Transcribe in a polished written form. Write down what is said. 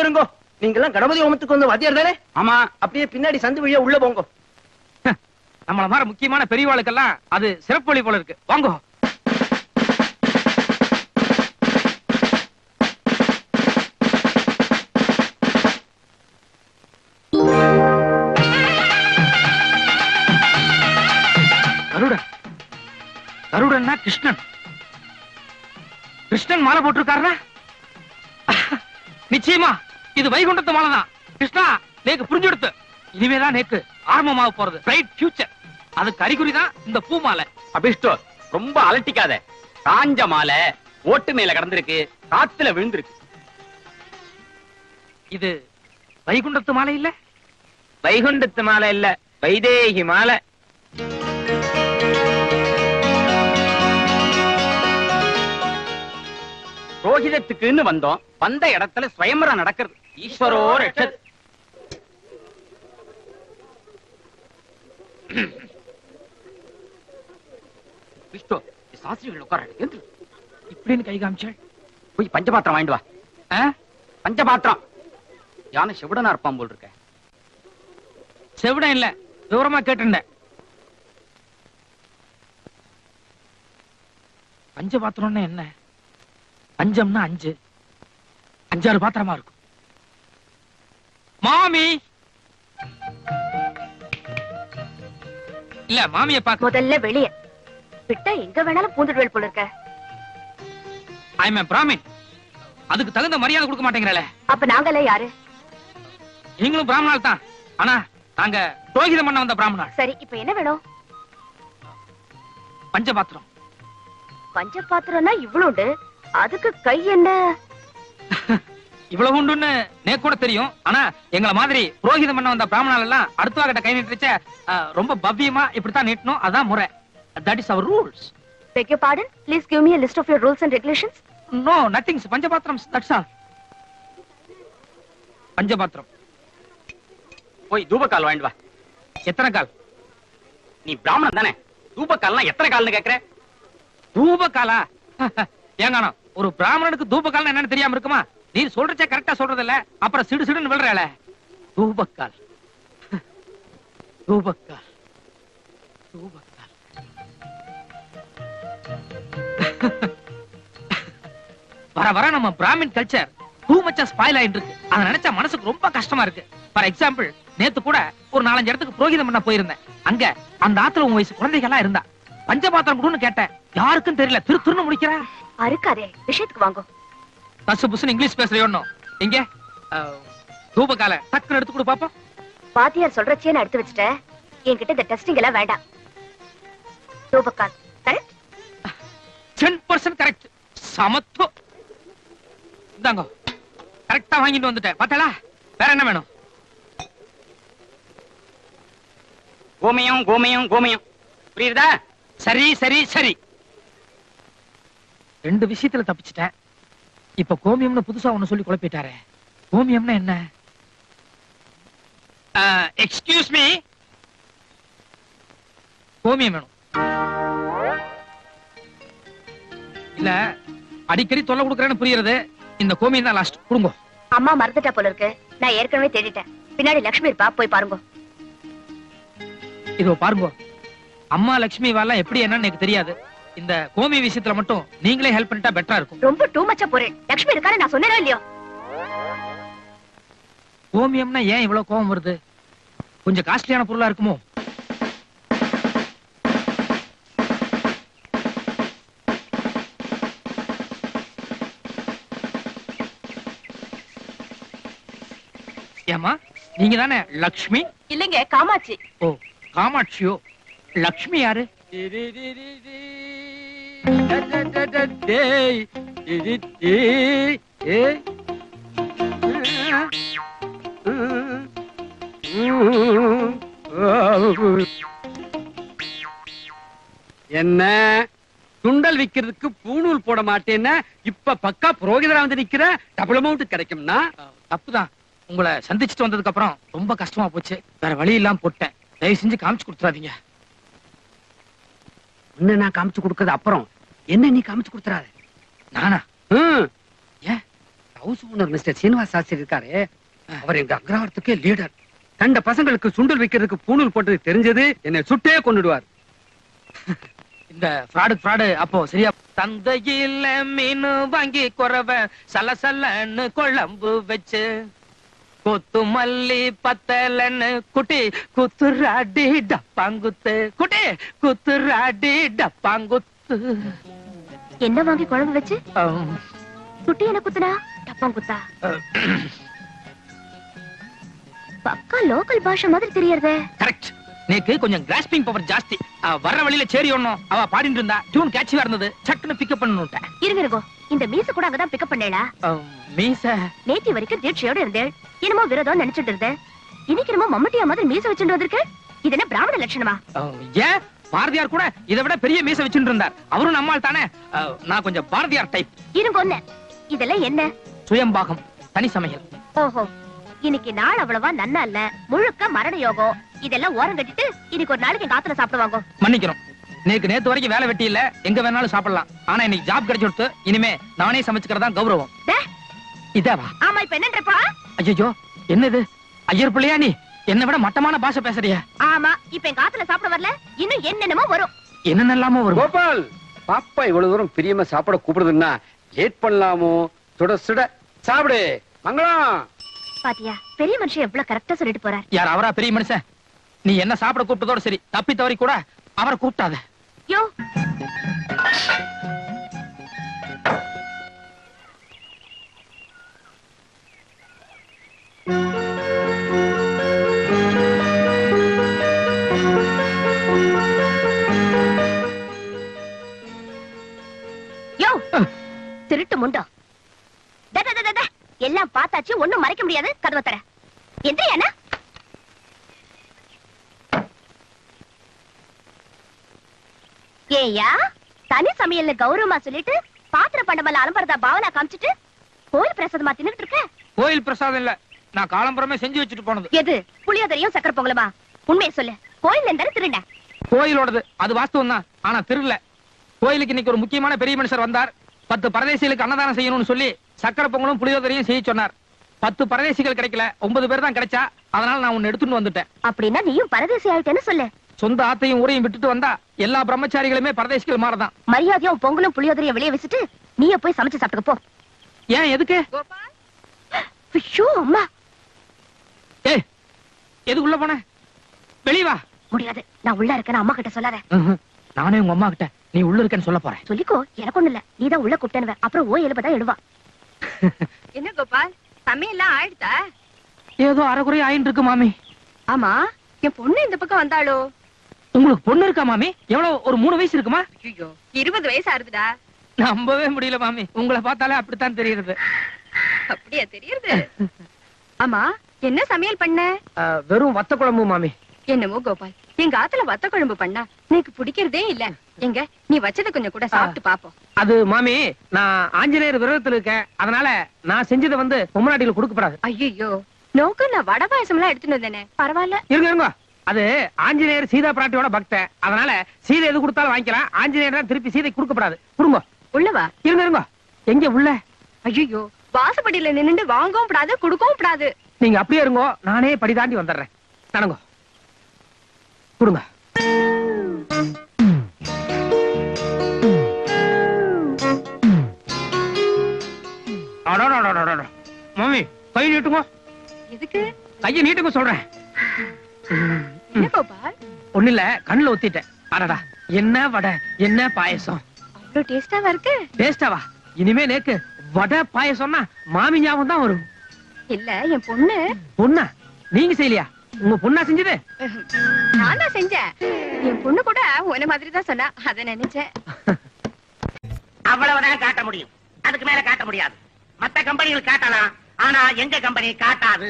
இருங்கோ, நீங்க எல்லாம் கணபதி ஹோமத்துக்கு வந்து வாத்தியார் தானே? ஆமா. அப்படியே பின்னாடி சந்து வழியா உள்ள போங்க. நம்மள மாதிரி முக்கியமான பெரியவாளுக்கெல்லாம் அது சிறப்பு வழி போல இருக்கு. வாங்கோ. கருடன், கருடன்னா கிருஷ்ணன். கிருஷ்ணன் மாலை போட்டிருக்காருன்னா நிச்சயமா இது வைகுண்டத்து மாலை தான். கிருஷ்ணா, நேக்கு புரிஞ்செடுத்து. இனிமேதான் நேக்கு ஆரம்பமாக போறது பிரைட் ஃபியூச்சர். அதுக்கு அறிகுறி தான் இந்த பூ மாலை. அபிஷ்டோ, ரொம்ப அலட்டிக்காத. காஞ்ச மாலை ஓட்டு மேல கடந்திருக்கு, காத்துல விழுந்திருக்கு. இது வைகுண்டத்து மாலை இல்ல? வைகுண்டத்து மாலை இல்ல, வைதேகி மாலை. ரோஹிதத்துக்குன்னு வந்தோம். வந்த இடத்துல ஸ்வயம்பரம் நடக்கிறது. ஈஸ்வரோ ரட்சத். விஷ்ணு, சாஸ்திரிகள் உட்கார இப்படின்னு கை காமிச்சாள். போய் பஞ்சபாத்திரம் வாங்கிட்டு வா. பஞ்சபாத்திரம். யானை செவிடனா இருப்பான் போல் இருக்க. செவிடம் இல்ல, விவரமா கேட்டுண்டேன். பஞ்சபாத்திரம்னா என்ன? பஞ்சம்னா 5, 5-6 பாத்திரமா இருக்கும். மாமி இல்ல, மாமியை பார்க்க முதல்ல வெளியே விட்டா எங்க வேணாலும் பூந்துடுவேல் போல இருக்க. I am Brahmin. அதுக்கு தகுந்த மரியாதை கொடுக்க மாட்டேங்கிறல. அப்ப நாங்கெல்லாம் யாரு? நீங்களும் பிராமணால் தான். ஆனா நாங்க புரோகிதம் பண்ண வந்த பிராமணால். சரி, இப்ப என்ன வேணும்? பஞ்சபாத்திரம். பஞ்சபாத்திரம்னா இவ்வளவுண்டு, அதுக்கு கை என்ன? இவ்வளவு உண்டுன்னு நேக்கு கூட தெரியும். ஆனா எங்களை மாதிரி புரோகிதம் பண்ண வந்த பிராமணால் எல்லாம் அடுத்தவங்கிட்ட கை நீட்டுச்ச ரொம்ப பவ்யமா இப்படித்தான் நீட்டணும். அதான் முறை. That is our rules. Beg your pardon? Please give me a list of your rules and regulations. No, nothing. பஞ்சபாத்திரம், that's all. பஞ்சபாத்திரம். போய் தூபக்கால் வாங்கிட்டு வா. எத்தனை கால்? நீ பிராமணன் தானே? தூபக்கால்னா எத்தனை கால்னு கேக்குற? தூபக்காலா? ஏங்கானோ, ஒரு பிராமணனுக்கு தூபக்கால்னா என்னன்னு தெரியாம இருக்குமா? நீ சொல்றச்சே கரெக்டா சொல்றது இல்ல, அப்புறம் சிடு சிடுன்னு விழுறல. தூபக்கால், தூபக்கால், தூபக்கால். வர வர நம்ம பிராமின் கல்ச்சர் டூ மச்சா ஸ்பாயில் ஆயிட்டு இருக்கு. அதை நினைச்சா மனசுக்கு ரொம்ப கஷ்டமா இருக்கு. ஃபார் எக்ஸாம்பிள், நேத்து கூட ஒரு 4-5 இடத்துக்கு புரோகிதம் பண்ண போயிருந்தேன். அங்க அந்த ஆத்துல உன் வயசு குழந்தைகள்லாம் இருந்தா. பஞ்சபாத்திரம் கொடுன்னு கேட்டேன், யாருக்கும் தெரியல. திருன்னு முடிக்கிற. அறுக்காதே, விஷயத்துக்கு வாங்கோ. பசு புசுன்னு இங்கிலீஷ் பேசுறோம். இங்க தூபக்கால டக்குன்னு எடுத்து கொடு பாப்போம். பாத்தியார் சொல்றச்சே நான் எடுத்து வச்சுட்டேன். என்கிட்ட இந்த டெஸ்டிங் எல்லாம் வேண்டாம். தூபக்கால் கரெக்ட்? 10% கரெக்ட். சமத்துவம். இந்தாங்க, கரெக்டா வாங்கிட்டு வந்துட்டேன். பாத்தலா? வேற என்ன வேணும்? கோமயம், கோமயம், கோமயம். புரியுதா? சரி சரி சரி. 2 விஷயத்துல தப்பிச்சிட்டேன். இப்ப கோமியம்னு புதுசா ஒண்ணு சொல்லி குழப்பிட்டாரே. கோமியம்னா என்ன? எக்ஸ்கியூஸ் மீ, கோமியம் வேணும். இல்ல, அடிக்கடி தொல்லை கொடுக்கறேன்னு புரியுறது. இந்த கோமியம் தான் லாஸ்ட். கொடுங்க. அம்மா மறந்துட்டா போல இருக்கு. நான் ஏற்கனவே தேடிட்டேன். பின்னாடி லட்சுமி இருப்பா, போய் பாருங்க. இதோ பாருங்க. அம்மா லட்சுமி வாலாம் எப்படி என்னன்னு எனக்கு தெரியாது. இந்த கோமி விஷயத்துல மட்டும் நீங்களே ஹெல்ப் பண்ணிட்டா பெட்டரா இருக்கும். ரொம்ப டூ மச்சா போறேன். லட்சுமி இருக்காரு, நான் சொன்னேனோ இல்லையோ. கோமியம்னா ஏன் இவ்வளவு கோபம் வருது? கொஞ்சம் காஸ்ட்லியான பொருளா இருக்குமோ? ஏமா, நீங்க தானே லக்ஷ்மி? இல்லங்க, காமாட்சி. ஓ, காமாட்சியோ? லக்ஷ்மி யாரு? என்ன சுண்டல் விக்கிறதுக்கு பூணூல் போட மாட்டேன்னா இப்ப பக்கா புரோகிதரா வந்து நிக்கிற. டபுள் அமௌண்ட் கிடைக்கும்னா? தப்புதான். உங்களை சந்திச்சுட்டு வந்ததுக்கு அப்புறம் ரொம்ப கஷ்டமா போச்சு. வேற வழி இல்லாம போட்டேன். தயவு செஞ்சு காமிச்சு கொடுத்துறாதீங்க. உன்ன நான் காமிச்சு கொடுக்கறது அப்புறம் என்ன நீ காமிச்சு கொடுத்துறாத. நானா? ஏன் house owner mister Srinivas Sastri இருக்காரு, அவர் எங்க அக்ரஹாரத்துக்கே லீடர். கண்ட பசங்களுக்கு சுண்டல் வைக்கிறதுக்கு பூணூல் போட்டது தெரிஞ்சது என்னை சுட்டே கொண்டுடுவார். இந்த ஃப்ராடு அப்போ சரியா? தந்தையில மீன் வாங்கி குறவ சலசலன்னு குழம்பு வச்சு கொத்து மல்லி பத்தலன்னு குட்டி குத்துராடி டப்பாங்குத்து, குட்டி குத்துராடி டப்பாங்குத்து. என்ன வாங்கி குழம்பு வச்சு குட்டி என்ன குத்துனா? டப்பாங் குத்தா? பக்கா லோக்கல் பாஷை மாதிரி தெரியறதே. கரெக்ட். நேக்கு கொஞ்சம் கிராஸ்பிங் பவர் ஜாஸ்தி. வர்ற வழியில சேரி ஒண்ணும் அவ பாடிட்டு இருந்தா டியூன் கேட்சியா இருந்தது, சட்டுன்னு பிக்கப் பண்ணனுட்டேன். இருங்க, இந்த மீச கூட அங்கதான் பிக்கப் பண்ணேளா? மீச நேத்தி வரைக்கும் தீட்சையோட இருந்தேன், என்னமோ விரதம் நினைச்சிட்டு இருந்தேன். இன்னைக்கு என்னமோ மம்மட்டியா மாதிரி மீச வச்சுட்டு வந்திருக்க. இது என்ன பிராமண லட்சணமா? ஏன் பாரதியார் கூட இதை விட பெரிய மீச வச்சுட்டு இருந்தார், அவரும் நம்மால் தானே. நான் கொஞ்சம் பாரதியார் டைப். இருங்க ஒண்ணு, இதெல்லாம் என்ன? சுயம்பாகம், தனி சமையல். ஓஹோ, இன்னைக்கு நாள் அவ்வளவா நன்னா இல்ல, முழுக்க மரண யோகம். இதெல்லாம் ஓரம் கட்டிட்டு இன்னைக்கு ஒரு நாளைக்கு காத்துல சாப்பிடுவாங்க. மன்னிக்கிறோம், நேத்து வரைக்கும் வேலை வெட்டி இல்ல, எங்க வேணாலும் சாப்பிடலாம். ஆனா இன்னைக்கு ஜாப் கிடைச்சு இனிமே நானே சமைச்சுக்கிறதா கௌரவம். இதவா? ஆமா, இப்ப என்னன்றப்பா? ஐயோ, என்னது ஐயர் பிள்ளையா நீ? என்ன விட மட்டமான பாஷை பேசுறிய. ஆமா, இப்ப என் காத்துல சாப்பிட வரல, இன்னும் என்னென்னமோ வரும். என்னென்னலாமோ வரும். கோபால், பாப்பா இவ்வளவு தூரம் பிரியமா சாப்பிட கூப்பிடுதுன்னா லேட் பண்ணலாமோ? சுட சுட சாப்பிடு. மங்களம். பாத்தியா, பெரிய மனுஷன் எவ்வளவு கரெக்டா சொல்லிட்டு போறார். யார் அவரா பெரிய மனுஷன்? நீ என்ன சாப்பிட கூப்பிட்டதோட சரி, தப்பி தவறி கூட அவரை கூப்பிட்டாத. யோ, யோ, திருட்டு முண்டோ. எல்லாம் பார்த்தாச்சு, ஒண்ணும் மறைக்க முடியாது. கதவை தர. எந்திரியானா? ஏயா, தனி சமையல்னு கௌரவமா சொல்லிட்டு பாத்திர பண்டமல்ல அலம்பரதா பாவனா காமிச்சிட்டு கோயில் பிரசாதமா தின்னுட்டு இருக்க. கோயில் பிரசாதம் இல்ல, நான் காலம்பரமே செஞ்சு வச்சுட்டு போனது. எது? புளியோதரையும் சக்கரை பொங்கலுமா? உண்மையை சொல்லு, கோயில் இருந்தாலும் திருண்ட. கோயிலோடது அது வாஸ்தவம் தான், ஆனா திருடல. கோயிலுக்கு இன்னைக்கு ஒரு முக்கியமான பெரிய மனுஷர் வந்தார். 10 பரதேசிகளுக்கு அன்னதானம் செய்யணும்னு சொல்லி சக்கரை பொங்கலும் புளியோதரையும் செய்ய சொன்னார். 10 பரதேசிகள் கிடைக்கல, 9 பேர் தான் கிடைச்சா. அதனால நான் உன்னை எடுத்துட்டு வந்துட்டேன். அப்படின்னா நீயும் பரதேசி ஆயிட்டேன்னு சொல்லு. சொந்த ஆத்தையும் ஊரையும் விட்டுட்டு வந்தா எல்லா பிரம்மச்சாரிகளுமே பரதேசிகள் மாறதான். மரியாதையும் பொங்கலும் புளியோதரையும் வெளியே வச்சுட்டு நீயே போய் சமைச்சு சாப்பிட்டுக்க போ. ஏன், எதுக்கு? ஐயோ அம்மா. ஏய், எதுக்குள்ள போன? வெளிய வா. முடியாது, நான் உள்ள இருக்கேன்னு அம்மா கிட்ட சொல்லாத. நானே உங்க அம்மா கிட்ட நீ உள்ள இருக்கேன்னு சொல்ல போறேன். சொல்லிக்கோ, எனக்கு ஒண்ணு இல்ல. நீதான் உள்ள கூப்பிட்டேன்னு. அப்புறம் ஓ எழுபதான் எழுவா. என்ன கோபால், சமையல்லாம் ஆயிடுதா? ஏதோ அரைக்குறை ஆயிட்டு இருக்கு மாமி. ஆமா, என் பொண்ணு இந்த பக்கம் வந்தாளோ? உங்களுக்கு பொண்ணு இருக்கா மாமி? எவ்வளவு, ஒரு 3 வயசு இருக்குமா? ஐயோ, 20 வயசு ஆறுதுடா. நம்பவே முடியல மாமி, உங்களை பார்த்தாலே அப்படித்தான் தெரியுது. அப்படியா தெரியுது? ஆமா, என்ன சமையல் பண்ண? வெறும் வத்த குழம்பு மாமி. என்னமோ கோபால், எங்க ஆத்துல வத்த குழம்பு பண்ணா எனக்கு பிடிக்கிறதே இல்ல. எங்க நீ வச்சத கொஞ்சம் கூட சாப்பிட்டு பாப்போம். அது மாமி, நான் ஆஞ்சநேயர் விரதத்துல இருக்கேன், அதனால நான் செஞ்சதை பொம்மநாட்டில கொடுக்கப்படாது. ஐயோ, நோக்கு நான் வடை பாயசம் எல்லாம் எடுத்துட்டு வந்தேனே. பரவாயில்ல, இருங்க. அது ஆஞ்சநேயர் சீதா பிராட்டியோட பக்தன், அதனால சீதை எது கொடுத்தாலும் வாங்கிக்கலாம். ஆஞ்சநேயர் தான் திருப்பி சீதை கொடுக்கப்படாது. கொடுங்க. உள்ளவா? இருங்க. எங்க உள்ள? ஐயோ, வாசப்படியில நின்னுட்டு வாங்கவும் கூடாது, கொடுக்கவும் கூடாது. நீங்க அப்படியே இருங்கோ, நானே படி தாண்டி வந்துடுறேன். நடங்கோ, கொடுங்க. மாமி, கை நீட்டுங்க. எதுக்கு? கையை நீட்டுங்க சொல்றேன். என்ன கோபால்? ஒண்ணு இல்ல, கண்ணுல ஒத்திட்டேன். அடடா, என்ன வடை, என்ன பாயசம். அவ்வளவு டேஸ்டாவா இருக்கு. டேஸ்டாவா? இனிமே நேக்கு வடை பாயசம்னா மாமி ஞாபகம் தான் வரும். இல்ல, என் பொண்ணு. பொண்ணா? நீங்க செய்யலையா? உங்க பொண்ணா செஞ்சது? நான் தான் செஞ்சேன். என் பொண்ணு கூட உன்ன மாதிரி தான் சொன்னா, அத நினைச்சேன். அவ்வளவுதான் காட்ட முடியும், அதுக்கு மேல காட்ட முடியாது. மத்த கம்பெனிகள் காட்டலாம், ஆனா எங்க கம்பெனி காட்டாது.